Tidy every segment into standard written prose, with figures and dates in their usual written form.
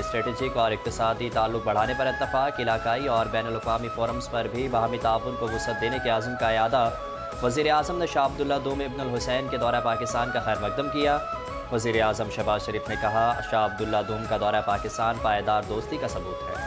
Strategic और इक़्तिसादी ताल्लुक बढ़ाने पर इत्तफ़ाक़। इलाकाई और बैनुल-अक़वामी फ़ोरम्स पर भी बाहमी ताउन को वुसअत देने के आज़म का इआदा। वज़ीर-ए-आज़म ने शाह अब्दुल्ला दूम इब्नुल हुसैन के दौरा पाकिस्तान का खैर मक़दम किया। वज़ीर-ए-आज़म शहबाज शरीफ ने कहा, शाह अब्दुल्ला दूम का दौरा पाकिस्तान पायदार दोस्ती का सबूत है।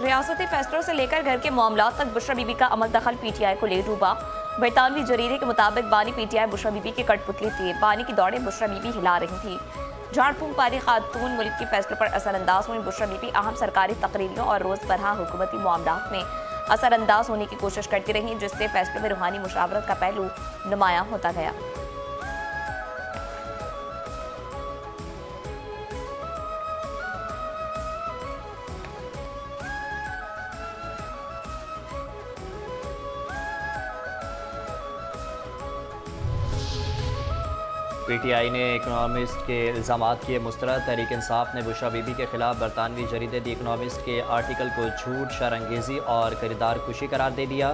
रियासती फैसलों से लेकर घर के मामलों तक बुशरा बीबी का अमल दखल पीटीआई को ले डूबा। बरतानवी जरीदे के मुताबिक बानी पीटीआई बुशरा बीबी के कठपुतली थी। बानी की दौड़े बुशरा बीबी हिला रही थी। झाड़ फूंक पारी खातून मुल्क के फैसलों पर असरअंदाज हुई। बुशरा बीबी अहम सरकारी तकरीरों और रोज़मर्रा हुकूमती मामलात में असरअंदाज होने की कोशिश करती रही, जिससे फैसलों में रूहानी मुशावरत का पहलू नुमायां होता गया। पीटीआई ने इकनॉमिस्ट के इल्ज़ामात किए मुस्तरद। तहरीक इंसाफ ने बुशरा बीबी के खिलाफ बरतानवी जरीदे दी इकनॉमिस्ट के आर्टिकल को झूठ, शरअंगेज़ी और खरीदार खुशी करार दे दिया।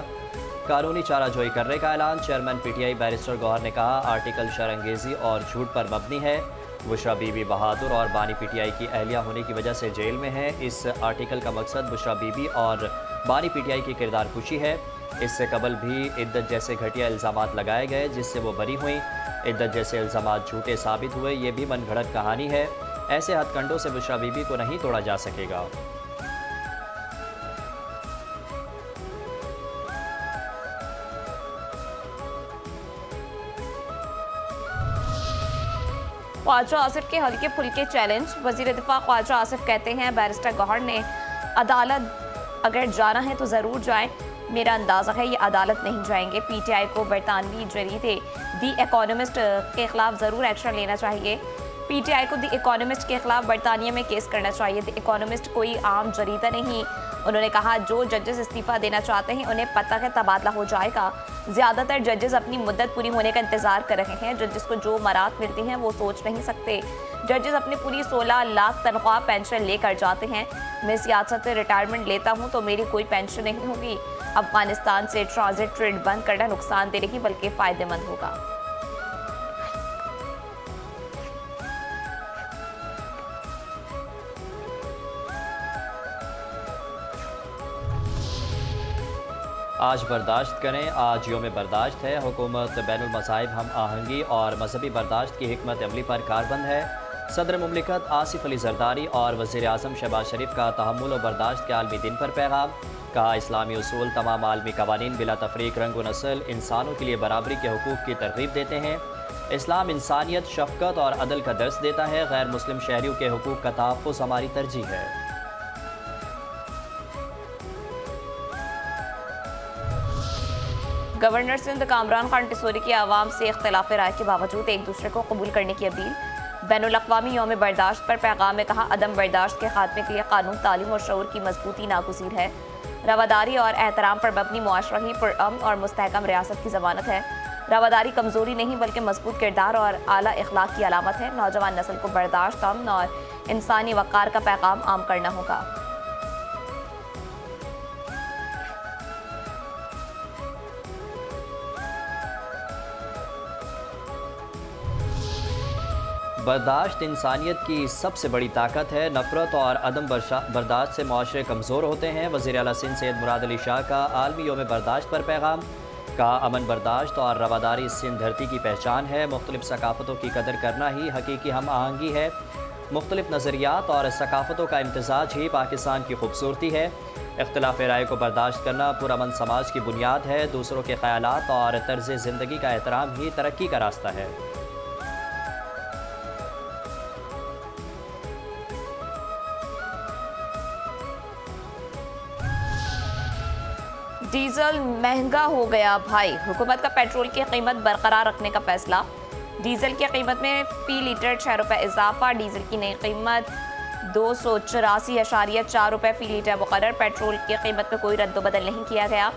कानूनी चाराजोई करने का ऐलान। चेयरमैन पीटीआई बैरिस्टर गौहर ने कहा, आर्टिकल शरअंगेज़ी और झूठ पर मबनी है। बुशरा बीबी बहादुर और बानी पीटीआई की अहलिया होने की वजह से जेल में है। इस आर्टिकल का मकसद बुशरा बीबी और बानी पीटीआई की किरदार खुशी है। इससे कबल भी इद्दत जैसे घटिया इल्ज़ामात लगाए गए, जिससे वो बरी हुई। इद्दत जैसे इल्ज़ामात झूठे साबित हुए, ये भी मनगढ़ंत कहानी है। ऐसे हथकंडों से बुशरा बीबी को नहीं तोड़ा जा सकेगा। ख्वाजा आसिफ के हल्के फुल्के चैलेंज। वज़ीर दिफा ख्वाजा आसिफ कहते हैं, बैरिस्टर गौहर ने अदालत अगर जाना है तो ज़रूर जाएं। मेरा अंदाज़ा है ये अदालत नहीं जाएंगे। पीटीआई को बरतानवी जरीदे दी इकोनॉमिस्ट के खिलाफ ज़रूर एक्शन लेना चाहिए। पीटीआई को दी इकोनॉमिस्ट के खिलाफ बरतानिया में केस करना चाहिए। दी इकोनॉमिस्ट कोई आम जरीदा नहीं। उन्होंने कहा, जो जजेस इस्तीफ़ा देना चाहते हैं उन्हें पता है तबादला हो जाएगा। ज़्यादातर जजेस अपनी मुद्दत पूरी होने का इंतज़ार कर रहे हैं। जजेस को जो मराहत मिलती हैं वो सोच नहीं सकते। जजेस अपनी पूरी 16 लाख तनख्वाह पेंशन लेकर जाते हैं। मैं सियासत से रिटायरमेंट लेता हूँ तो मेरी कोई पेंशन नहीं होगी। अफगानिस्तान से ट्रांजिट ट्रेड बंद करना नुकसान दे नहीं बल्कि फ़ायदेमंद होगा। आज बर्दाश्त करें। आज योम बर्दाश्त है। हुकूमत बैनुल मज़ाहिब हम आहंगी और मजहबी बर्दाश्त की हिकमत अमली पर कारबंद है। सदर मुमलिकत आसिफ अली जरदारी और वज़ीर-ए-आज़म शहबाज शरीफ का तहम्मुल और बर्दाश्त के आलमी दिन पर पैगाम। कहा, इस्लामी उसूल तमाम आलमी कवानीन बिला तफरीक रंग व नस्ल इंसानों के लिए बराबरी के हुकूक़ की तरगीब देते हैं। इस्लाम इंसानियत, शफ़क़त और अदल का दर्स देता है। गैर मुस्लिम शहरियों के हुकूक़ का तहफ़्फ़ुज़ हमारी तरजीह है। गवर्नर सिंध कामरान खान टिसोरी की आवाम से इख्तिलाफ राय के बावजूद एक दूसरे को कबूल करने की अपील। बैनुल-अक़वामी यौम बर्दाश्त पर पैगाम में कहा, अदम बर्दाश्त के खात्मे के लिए कानून, तालीम और शऊर की मजबूती नागुज़ीर है। रवादारी और एहतराम पर मबनी मुआशरा ही पुरअमन और मुस्तहकम रियासत की ज़मानत है। रवादारी कमज़ोरी नहीं बल्कि मजबूत किरदार और आला इखलाक की अलामत है। नौजवान नस्ल को बर्दाश्त, अमन और इंसानी वक़ार का पैगाम आम करना होगा। बर्दाश्त इंसानियत की सबसे बड़ी ताकत है। नफ़रत और अदम बर्दाश्त से मुआशरे कमज़ोर होते हैं। वज़ीर आला सिंध सैयद मुराद अली शाह का आलमी योम बर्दाश्त पर पैगाम। कहा, अमन बर्दाश्त और रवादारी सिंध धरती की पहचान है। मुख्तलिफ सकाफ़तों की कदर करना ही हकीकी हम आहंगी है। मुख्तलिफ नज़रियात और सकाफ़तों का इम्तज़ाज ही पाकिस्तान की खूबसूरती है। इख्तिलाफ राय को बर्दाश्त करना पुरअमन समाज की बुनियाद है। दूसरों के ख़यालात और तर्ज़ ज़िंदगी का एहतराम ही तरक्की का रास्ता है। डीजल महंगा हो गया भाई। हुकूमत का पेट्रोल की कीमत बरकरार रखने का फैसला। डीजल की कीमत में फी लीटर 6 रुपये इजाफा। डीजल की नई कीमत 284.4 रुपये फी लीटर मुकर्रर। पेट्रोल की कीमत में कोई रद्द-बदल नहीं किया गया।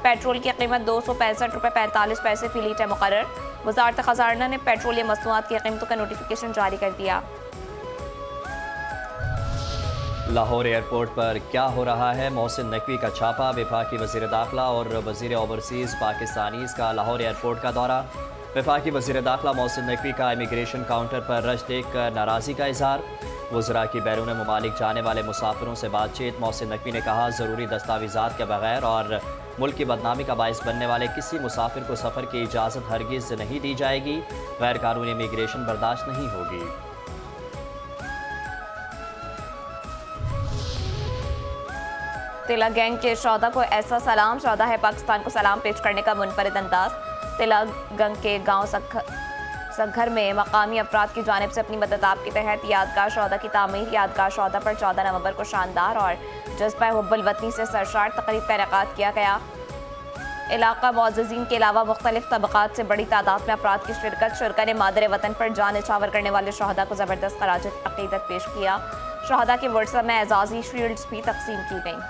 पेट्रोल की कीमत 265 रुपये 45 पैसे फी लीटर मुकर्रर। वज़ारत ख़ज़ाना ने पेट्रोलियम मसनूआत की कीमतों का नोटिफिकेशन जारी कर दिया। लाहौर एयरपोर्ट पर क्या हो रहा है? मोहसिन नकवी का छापा, वफाकी वज़ीर दाखिला और वज़ीर ओवरसीज़ पाकिस्तानीज़ का लाहौर एयरपोर्ट का दौरा। वफाकी वज़ीर दाखिला मोहसिन नकवी का इमिग्रेशन काउंटर पर रश देख कर नाराज़गी का इजहार। वज़रा की बैरून ममालिक जाने वाले मुसाफिरों से बातचीत। मोहसिन नकवी ने कहा, ज़रूरी दस्तावेज़ात के बगैर और मुल्क की बदनामी का बायस बनने वाले किसी मुसाफिर को सफ़र की इजाज़त हरगिज़ नहीं दी जाएगी। गैर कानूनी इमिग्रेशन बर्दाश्त नहीं होगी। तिलक गैंग के शौदा को ऐसा सलाम। शौदा है पाकिस्तान को सलाम पेश करने का मुनफरिद अंदाज। तिलक गंग के गांव सघर में मकामी अफराद की जानिब से अपनी मदद के तहत यादगार शौदा की तामीर। यादगार शौदा पर 14 नवंबर को शानदार और जज्बा हुब्बुल वतनी से सरशार तकरीब का इनेकाद किया गया। इलाका मुअज़्ज़िज़ीन के अलावा मुख्तलिफ तबक़ात से बड़ी तादाद में अफराद की शिरकत। शुरका ने मादर वतन पर जान निछावर करने वाले शहदा को ज़बरदस्त खराज अक़ीदत पेश किया। शहदा के वर्सा में एजाज़ी शील्ड्स भी तकसीम की गईं।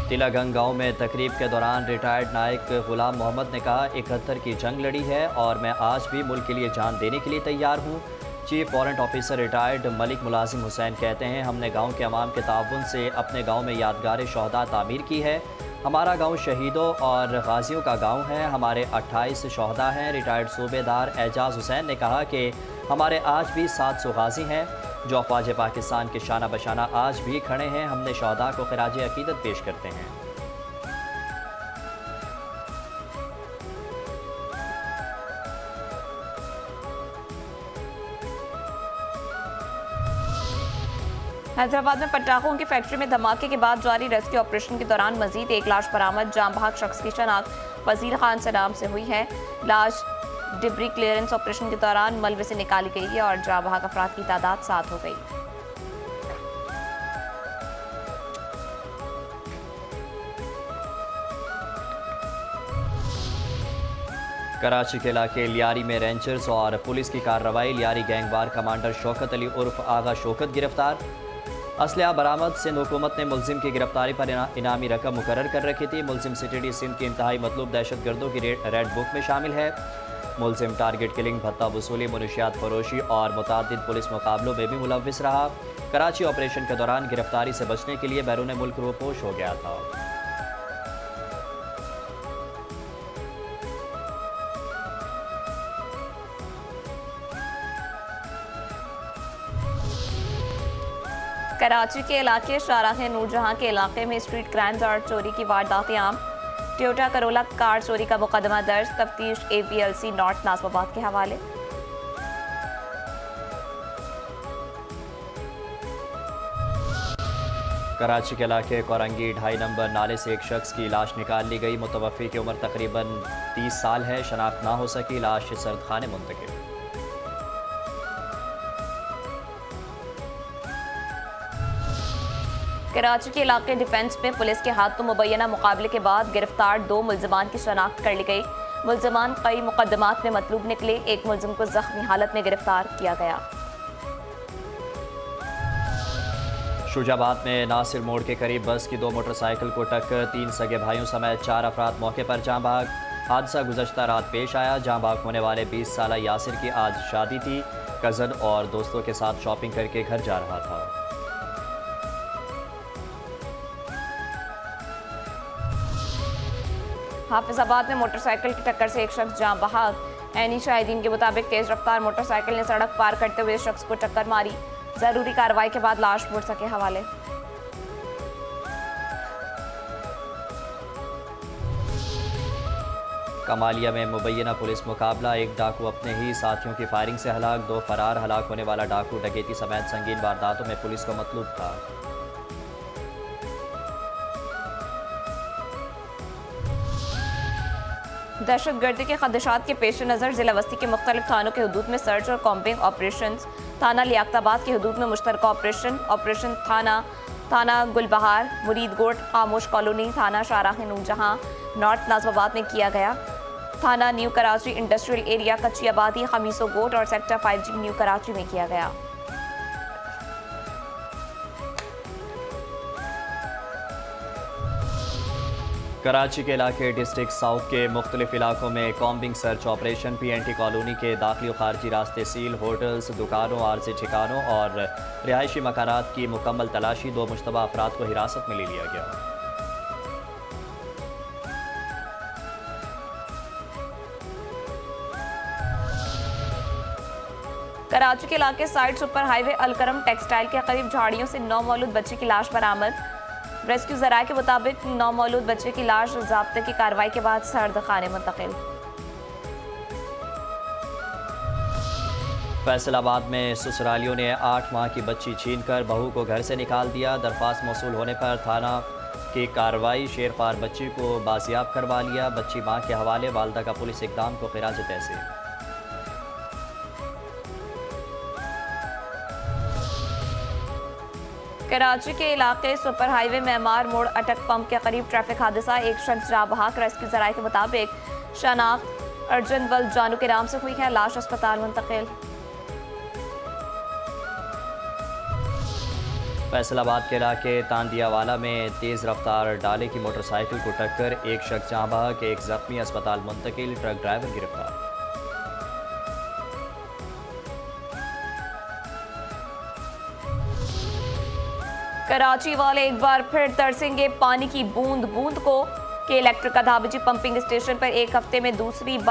तिलागंग गांव में तकरीब के दौरान रिटायर्ड नायक गुलाम मोहम्मद ने कहा, 71 की जंग लड़ी है और मैं आज भी मुल्क के लिए जान देने के लिए तैयार हूँ। Chief warrant officer retired Malik मुलाजिम हुसैन कहते हैं, हमने गांव के अवाम के ताउन से अपने गांव में यादगार शहदा तामीर की है। हमारा गांव शहीदों और गाजियों का गांव है। हमारे 28 शहदा हैं। रिटायर्ड सूबेदार एजाज हुसैन ने कहा कि हमारे आज भी 700 गाजी हैं जो अफवाज पाकिस्तान के शाना बशाना आज भी खड़े हैं। हमने शहदा को खराज अकीदत पेश करते हैं। हैदराबाद में पटाखों की फैक्ट्री में धमाके के बाद जारी रेस्क्यू ऑपरेशन के दौरान मजीद एक लाश बरामद। जाम बहक शख्स की शनाख्त वजीर खान से नाम से हुई है। लाश डिब्री क्लियरेंस ऑपरेशन के दौरान मलबे से निकाली गई है और जाम बहक अफराद की तादाद 7 हो गई। कराची के इलाके लियारी में रेंजर्स और पुलिस की कार्रवाई। लियारी गैंगवार कमांडर शौकत अली उर्फ आगा शौकत गिरफ्तार। असलहा बरामद। सिंध हुकूमत ने मुलजिम की गिरफ्तारी पर इनामी रकम मुकर्रर कर रखी थी। मुलजिम सिटी सिंध की इंतहाई मतलूब दहशत गर्दों की रेड बुक में शामिल है। मुलजिम टारगेट किलिंग, भत्ता वसूली, मनशियात फरोशी और मुतादिद पुलिस मुकाबलों में भी मुलव्विस रहा। कराची ऑपरेशन के दौरान गिरफ्तारी से बचने के लिए बैरून मुल्क रोपोश हो गया था। कराची के इलाके शाहराह नूरजहां के इलाके में स्ट्रीट क्राइम्स और चोरी की वारदातें आम। टोयोटा करोला कार चोरी का मुकदमा दर्ज। तफ्तीश APLC नॉर्थ नाज़िमाबाद के हवाले। कराची के इलाके कोरंगी 2.5 नंबर नाले से एक शख्स की लाश निकाल ली गई। मुतवफ़ी की उम्र तकरीबन 30 साल है। शनाख्त ना हो सकी। लाश सर्दखाने मुंतकिल। कराची के इलाके डिफेंस में पुलिस के हाथों मुबैना मुकाबले के बाद गिरफ्तार 2 मुलजमान की शनाख्त कर ली गई। मुलजमान कई मुकदमात में मतलूब निकले। एक मुलजिम को जख्मी हालत में गिरफ्तार किया गया। शुजाबाद में नासिर मोड़ के करीब बस की 2 मोटरसाइकिल को टक्कर। 3 सगे भाइयों समेत 4 अफराद मौके पर जाँ भाग। हादसा गुज़श्ता रात पेश आया। जाँ भाग होने वाले 20 साला यासिर की आज शादी थी। कज़न और दोस्तों के साथ शॉपिंग करके घर जा रहा था। हाफिजाबाद में मोटरसाइकिल की टक्कर से एक शख्स जाँ बहक। ऐनी शाहिदीन के मुताबिक तेज रफ्तार मोटरसाइकिल ने सड़क पार करते हुए शख्स को टक्कर मारी। जरूरी कार्रवाई के बाद लाश पुलिस के हवाले। कमालिया में मुबैना पुलिस मुकाबला। एक डाकू अपने ही साथियों की फायरिंग से हलाक। 2 फरार। हलाक होने वाला डाकू डकैती समेत संगीन वारदातों में पुलिस को मतलूब था। दहशतगर्दी के खदशात के पेश नज़र जिला वस्ती के मुख्तलिफ थानों के हदूद में सर्च और कॉम्बिंग ऑपरेशन। थाना लियाकताबाद के हदूद में मुश्तरका ऑपरेशन थाना गुलबहार, मुरीदगोट, खामोश कॉलोनी, थाना शाहराह नूरजहां नॉर्थ नाज़िमाबाद में किया गया। थाना न्यू कराची इंडस्ट्रियल एरिया कच्ची आबादी, खमीसो गोट और सेक्टर 5G न्यू कराची में किया गया। कराची के इलाके डिस्ट्रिक्ट साउथ के मुख्तलिफ इलाकों में combing search operation. PNT colony के दाखिली और खारजी रास्ते सील। होटल्स, दुकानों, आरजी ठिकानों और रिहायशी मकानात की मुकम्मल तलाशी। 2 मुश्तबा अफराद को हिरासत में ले लिया गया। कराची के इलाके side super highway Alkaram textile के करीब झाड़ियों से नौमौलूद बच्चे की लाश बरामद। रेस्क्यू जराये के मुताबिक नौमौलूद बच्चे की लाश ज़ाब्ते की कार्रवाई के बाद सर्द खाने मुंतकिल। फैसलाबाद में ससुरालियों ने 8 माह की बच्ची छीनकर बहू को घर से निकाल दिया। दरख्वास्त मौसूल होने पर थाना की कार्रवाई। शेरख्वार बच्ची को बाजियाब करवा लिया। बच्ची मां के हवाले। वालदा का पुलिस इकदाम को खिराज तहसील। कराची के इलाके सुपर हाईवे मेमार मोड़ अटक पंप के करीब ट्रैफिक हादसा। एक शख्स जा बहाक। रेस्क्यू जराये के मुताबिक शनाख्त अर्जुन वल जानू के नाम से हुई है। लाश अस्पताल मुंतकिल। फैसलाबाद के इलाके तांदियावाला में तेज़ रफ्तार डाले की मोटरसाइकिल को टक्कर। एक शख्स जहाँ बहक, एक जख्मी, अस्पताल मुंतकिल। ट्रक ड्राइवर गिरफ्तार। कराची वाले एक बार फिर तरसेंगे पानी की बूंद बूंद को। के इलेक्ट्रिक का धाबजी पंपिंग स्टेशन पर एक हफ्ते में दूसरी बार